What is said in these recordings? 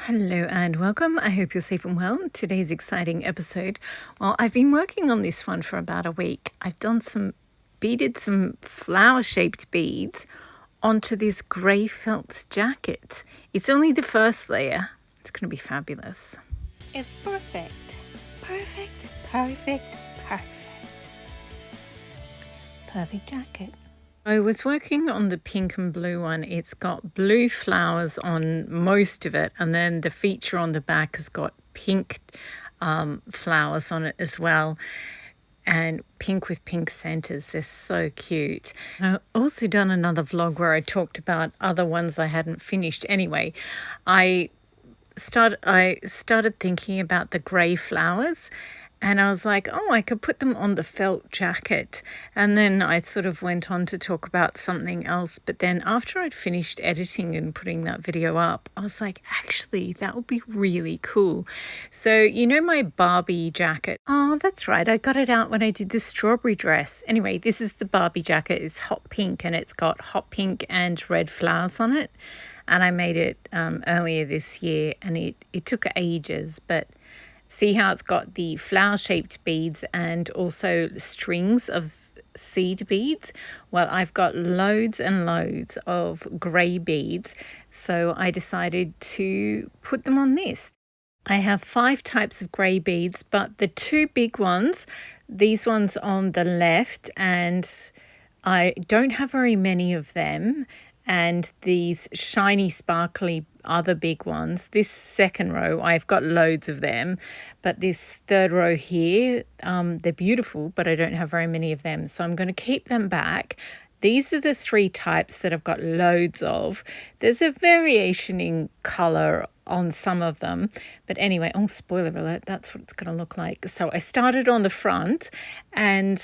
Hello and welcome. I hope you're safe and well. Today's exciting episode. Well, I've been working on this one for about a week. I've done beaded some flower-shaped beads onto this grey felt jacket. It's only the first layer. It's going to be fabulous. It's perfect. Perfect, perfect, perfect. Perfect jacket. I was working on the pink and blue one. It's got blue flowers on most of it, and then the feature on the back has got pink flowers on it as well, and pink with pink centers. They're so cute. And I've also done another vlog where I talked about other ones I hadn't finished. Anyway, I started thinking about the grey flowers, and I was like, oh, I could put them on the felt jacket. And then I sort of went on to talk about something else. But then after I'd finished editing and putting that video up, I was like, actually, that would be really cool. So, you know my Barbie jacket? Oh, that's right. I got it out when I did the strawberry dress. Anyway, this is the Barbie jacket. It's hot pink, and it's got hot pink and red flowers on it. And I made it earlier this year, and it took ages, but see how it's got the flower-shaped beads and also strings of seed beads? Well, I've got loads and loads of grey beads, so I decided to put them on this. I have 5 types of grey beads, but the 2 big ones, these ones on the left, and I don't have very many of them, and these shiny sparkly other big ones. This second row, I've got loads of them, but this third row here, they're beautiful, but I don't have very many of them, so I'm going to keep them back. These are the 3 types that I've got loads of. There's a variation in colour on some of them, but anyway, oh, spoiler alert, that's what it's going to look like. So I started on the front, and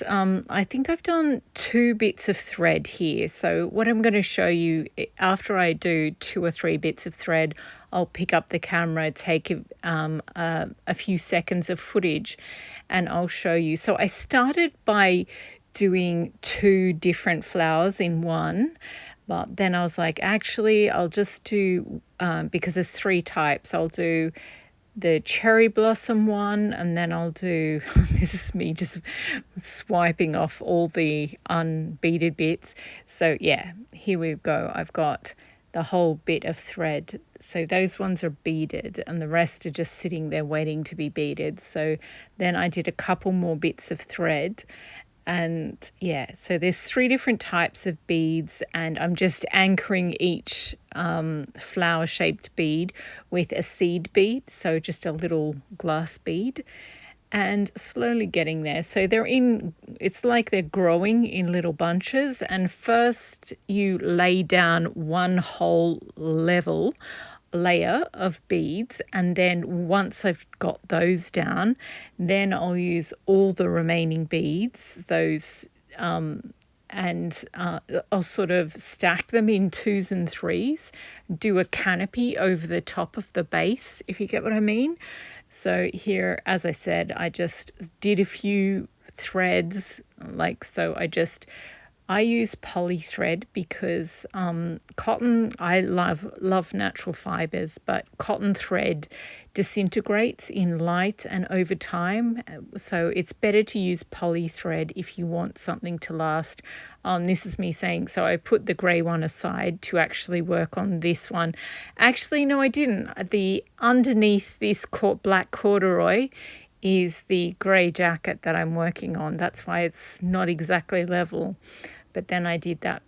I think I've done 2 bits of thread here. So what I'm going to show you, after I do 2 or 3 bits of thread, I'll pick up the camera, take a few seconds of footage, and I'll show you. So I started by doing 2 different flowers in one, but then I was like, actually, I'll just do, because there's 3 types, I'll do the cherry blossom one, and then I'll do, this is me just swiping off all the unbeaded bits. So yeah, here we go. I've got the whole bit of thread. So those ones are beaded, and the rest are just sitting there waiting to be beaded. So then I did a couple more bits of thread. And yeah, so there's 3 different types of beads, and I'm just anchoring each flower-shaped bead with a seed bead, so just a little glass bead, and slowly getting there. So it's like they're growing in little bunches, and first you lay down one whole layer of beads, and then once I've got those down, then I'll use all the remaining beads, and I'll sort of stack them in 2s and 3s, do a canopy over the top of the base, if you get what I mean. So here, as I said, I just did a few threads, I use poly thread because cotton, I love natural fibers, but cotton thread disintegrates in light and over time. So it's better to use poly thread if you want something to last. This is me saying, so I put the grey one aside to actually work on this one. Actually, no, I didn't. The underneath this black corduroy is the grey jacket that I'm working on. That's why it's not exactly level. But then I did that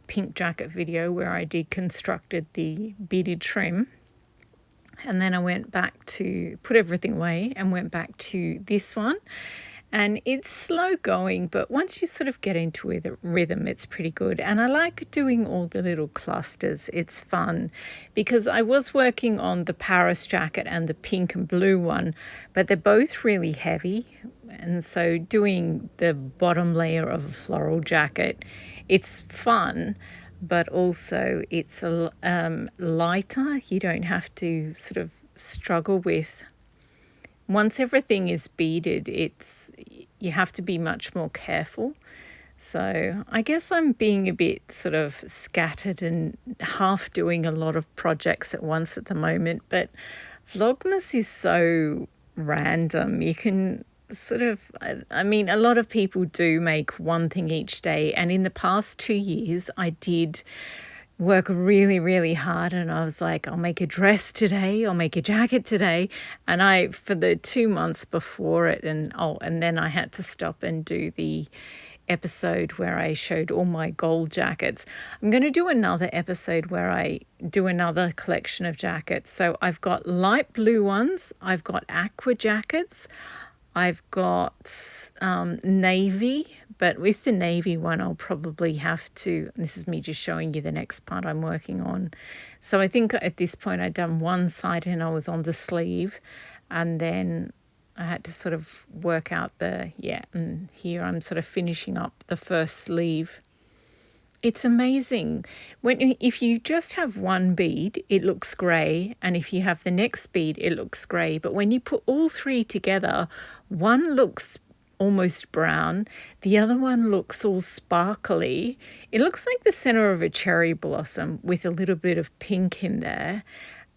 pink jacket video where I deconstructed the beaded trim. And then I went back to put everything away and went back to this one. And it's slow going, but once you sort of get into the rhythm, it's pretty good. And I like doing all the little clusters. It's fun because I was working on the Paris jacket and the pink and blue one, but they're both really heavy. And so doing the bottom layer of a floral jacket, it's fun, but also it's lighter. You don't have to sort of struggle with. Once everything is beaded, you have to be much more careful. So I guess I'm being a bit sort of scattered and half doing a lot of projects at once at the moment, but Vlogmas is so random. You can sort of, I mean, a lot of people do make one thing each day, and in the past 2 years, I did work really, really hard, and I was like, I'll make a dress today, I'll make a jacket today. And I, for the 2 months before it, and then I had to stop and do the episode where I showed all my gold jackets. I'm going to do another episode where I do another collection of jackets. So I've got light blue ones, I've got aqua jackets, I've got navy, but with the navy one, I'll probably have to, this is me just showing you the next part I'm working on. So I think at this point I'd done one side and I was on the sleeve, and then I had to sort of work out and here I'm sort of finishing up the first sleeve. It's amazing. If you just have one bead, it looks grey, and if you have the next bead, it looks grey. But when you put all three together, one looks almost brown, the other one looks all sparkly. It looks like the center of a cherry blossom with a little bit of pink in there.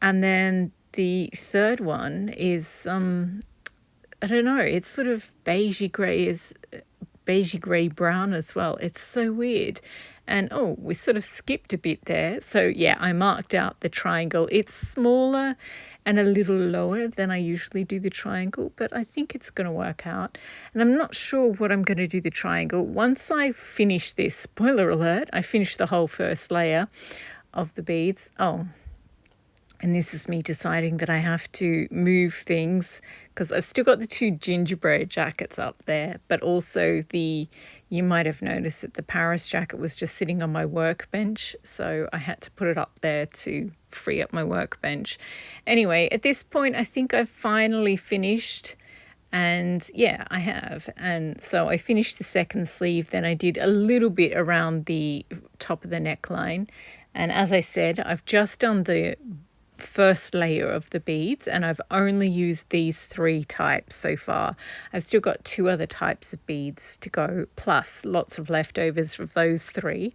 And then the third one is I don't know, it's sort of beigey grey brown as well. It's so weird. And we sort of skipped a bit there. So yeah, I marked out the triangle. It's smaller and a little lower than I usually do the triangle, but I think it's going to work out. And I'm not sure what I'm going to do the triangle. Once I finish this, spoiler alert, I finished the whole first layer of the beads. And this is me deciding that I have to move things because I've still got the 2 gingerbread jackets up there, but also you might have noticed that the Paris jacket was just sitting on my workbench. So I had to put it up there to free up my workbench. Anyway, at this point, I think I've finally finished. And yeah, I have. And so I finished the second sleeve. Then I did a little bit around the top of the neckline. And as I said, I've just done the first layer of the beads, and I've only used these 3 types so far. I've still got 2 other types of beads to go, plus lots of leftovers of those 3.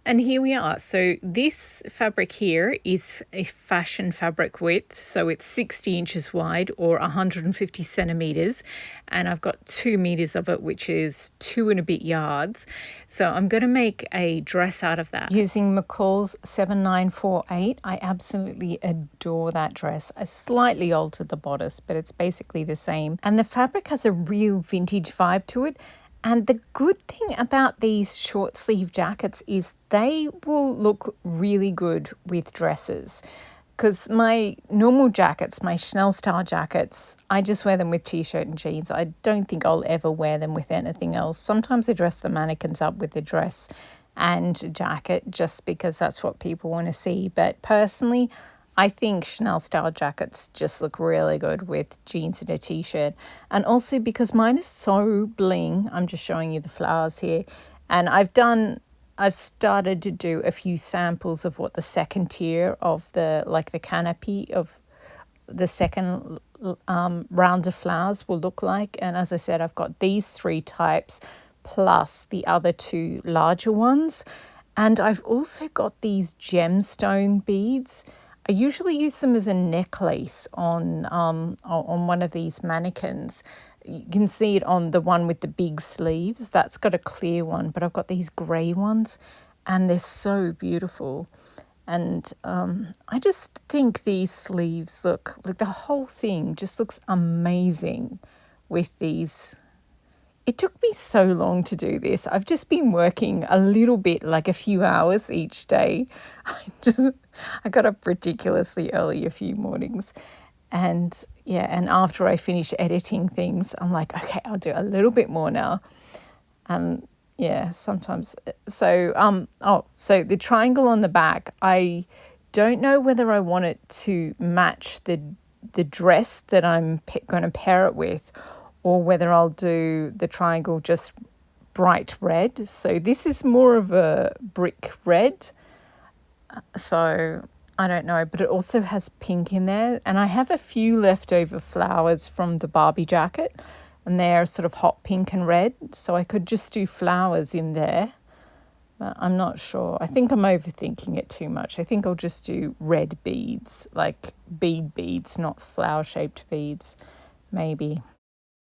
And here we are. So this fabric here is a fashion fabric width. So it's 60 inches wide or 150 centimeters. And I've got 2 meters of it, which is 2 and a bit yards. So I'm going to make a dress out of that using McCall's 7948. I absolutely adore that dress. I slightly altered the bodice, but it's basically the same. And the fabric has a real vintage vibe to it. And the good thing about these short sleeve jackets is they will look really good with dresses. Because my normal jackets, my Chanel style jackets, I just wear them with t-shirt and jeans. I don't think I'll ever wear them with anything else. Sometimes I dress the mannequins up with a dress and jacket just because that's what people want to see. But personally, I think Chanel style jackets just look really good with jeans and a t-shirt. And also because mine is so bling, I'm just showing you the flowers here. And I've started to do a few samples of what the second tier of the canopy of the second round of flowers will look like. And as I said, I've got these 3 types plus the other 2 larger ones. And I've also got these gemstone beads. I usually use them as a necklace on one of these mannequins. You can see it on the one with the big sleeves. That's got a clear one, but I've got these grey ones, and they're so beautiful. And I just think these sleeves look, like the whole thing just looks amazing with these. It took me so long to do this. I've just been working a little bit, like a few hours each day. I got up ridiculously early a few mornings. And after I finish editing things, I'm like, okay, I'll do a little bit more now. Sometimes. So the triangle on the back, I don't know whether I want it to match the dress that I'm going to pair it with, or whether I'll do the triangle just bright red. So this is more of a brick red. So I don't know, but it also has pink in there. And I have a few leftover flowers from the Barbie jacket. and they're sort of hot pink and red. So I could just do flowers in there. But I'm not sure. I think I'm overthinking it too much. I think I'll just do red beads, like beads, not flower-shaped beads, maybe.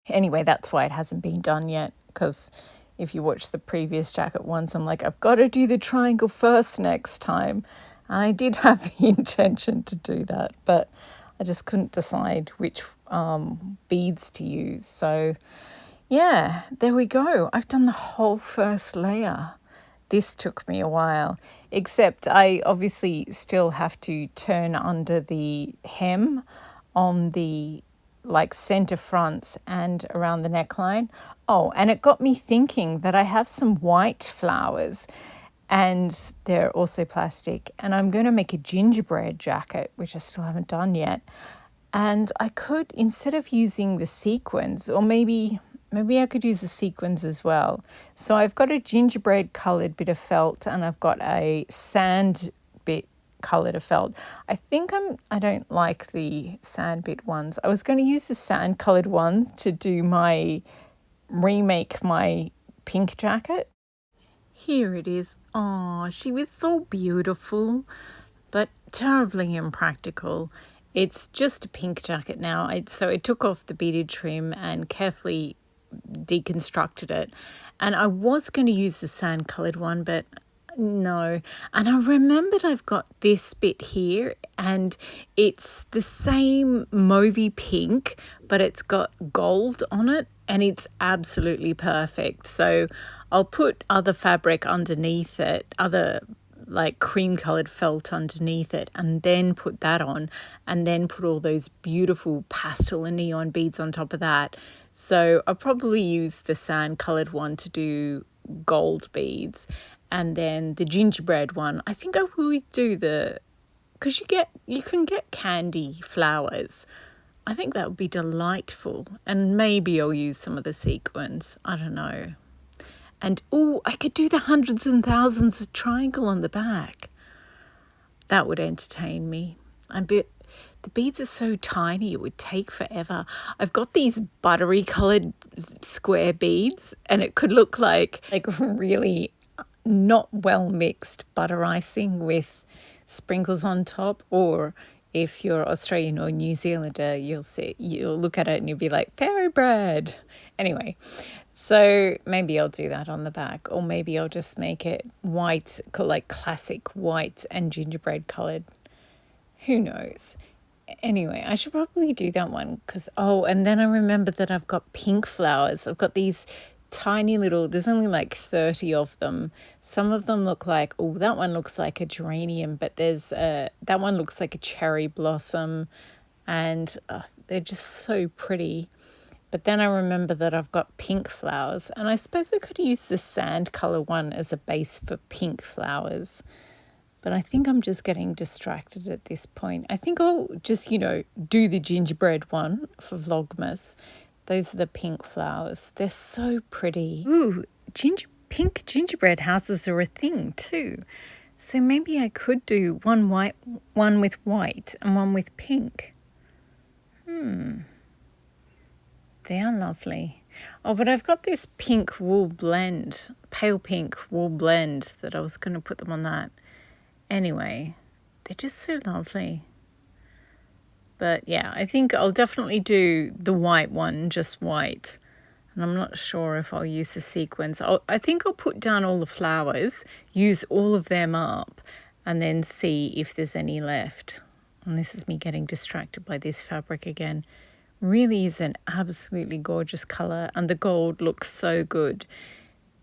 Anyway, that's why it hasn't been done yet, because if you watch the previous jacket ones, I'm like, I've got to do the triangle first next time. And I did have the intention to do that, but I just couldn't decide which beads to use. So yeah, there we go. I've done the whole first layer. This took me a while, except I obviously still have to turn under the hem on the like center fronts and around the neckline. Oh, and it got me thinking that I have some white flowers and they're also plastic, and I'm going to make a gingerbread jacket, which I still haven't done yet. And I could, instead of using the sequins, or maybe I could use the sequins as well. So I've got a gingerbread coloured bit of felt, and I've got a sand bit coloured of felt. I don't like the sand bit ones. I was going to use the sand coloured one to remake my pink jacket. Here it is. Oh, she was so beautiful, but terribly impractical. It's just a pink jacket now. So I took off the beaded trim and carefully deconstructed it. And I was going to use the sand coloured one, but no. And I remembered I've got this bit here, and it's the same mauvey pink, but it's got gold on it, and it's absolutely perfect. So I'll put other fabric underneath it, other like cream coloured felt underneath it, and then put that on, and then put all those beautiful pastel and neon beads on top of that. So I'll probably use the sand coloured one to do gold beads, and then the gingerbread one, I think I will do because you can get candy flowers. I think that would be delightful, and maybe I'll use some of the sequins. I don't know. And I could do the hundreds and thousands of triangle on the back. That would entertain me. The beads are so tiny, it would take forever. I've got these buttery coloured square beads, and it could look like really not well mixed butter icing with sprinkles on top. Or if you're Australian or New Zealander, you'll look at it and you'll be like, fairy bread. Anyway, so maybe I'll do that on the back, or maybe I'll just make it white, like classic white and gingerbread coloured. Who knows? Anyway, I should probably do that one and then I remember that I've got pink flowers. I've got these tiny little, there's only like 30 of them. Some of them look like, that one looks like a geranium, but that one looks like a cherry blossom, and they're just so pretty. But then I remember that I've got pink flowers, and I suppose I could use the sand colour one as a base for pink flowers. But I think I'm just getting distracted at this point. I think I'll just, do the gingerbread one for Vlogmas. Those are the pink flowers. They're so pretty. Ooh, pink gingerbread houses are a thing too. So maybe I could do one with white and one with pink. They are lovely. Oh, but I've got this pink wool blend, pale pink wool blend, that I was going to put them on that. Anyway, they're just so lovely. But yeah, I think I'll definitely do the white one, just white. And I'm not sure if I'll use the sequins. I think I'll put down all the flowers, use all of them up, and then see if there's any left. And this is me getting distracted by this fabric again. Really is an absolutely gorgeous colour, and the gold looks so good.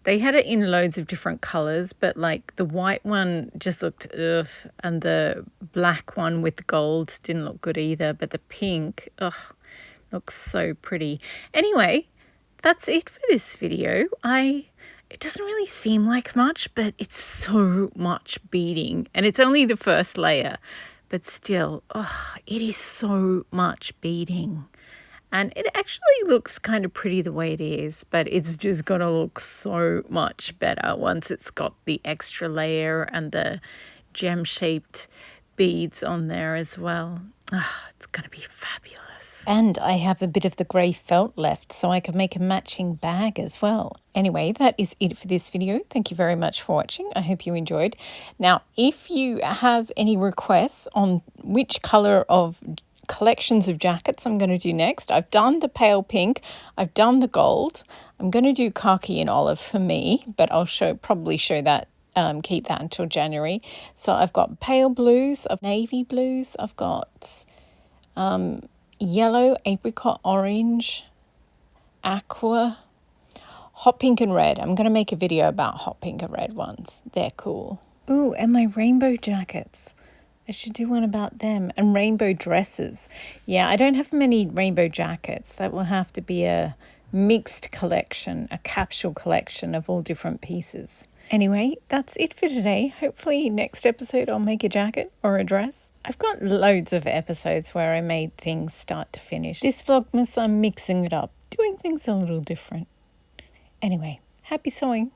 They had it in loads of different colours, but like the white one just looked ugh, and the black one with gold didn't look good either, but the pink, looks so pretty. Anyway, that's it for this video. It doesn't really seem like much, but it's so much beading, and it's only the first layer, but still, it is so much beading. And it actually looks kind of pretty the way it is, but it's just going to look so much better once it's got the extra layer and the gem-shaped beads on there as well. It's going to be fabulous. dress. And I have a bit of the grey felt left, so I can make a matching bag as well. Anyway, that is it for this video. Thank you very much for watching. I hope you enjoyed. Now, if you have any requests on which colour of collections of jackets I'm going to do next, I've done the pale pink, I've done the gold. I'm going to do khaki and olive for me, but I'll probably show that. Keep that until January. So I've got pale blues, navy blues, I've got yellow, apricot orange, aqua, hot pink and red. I'm going to make a video about hot pink and red ones. They're cool. Ooh, and my rainbow jackets. I should do one about them. And rainbow dresses. Yeah, I don't have many rainbow jackets. That will have to be a mixed collection, a capsule collection of all different pieces. Anyway, that's it for today. Hopefully next episode I'll make a jacket or a dress. I've got loads of episodes where I made things start to finish. This Vlogmas, I'm mixing it up, doing things a little different. Anyway, happy sewing.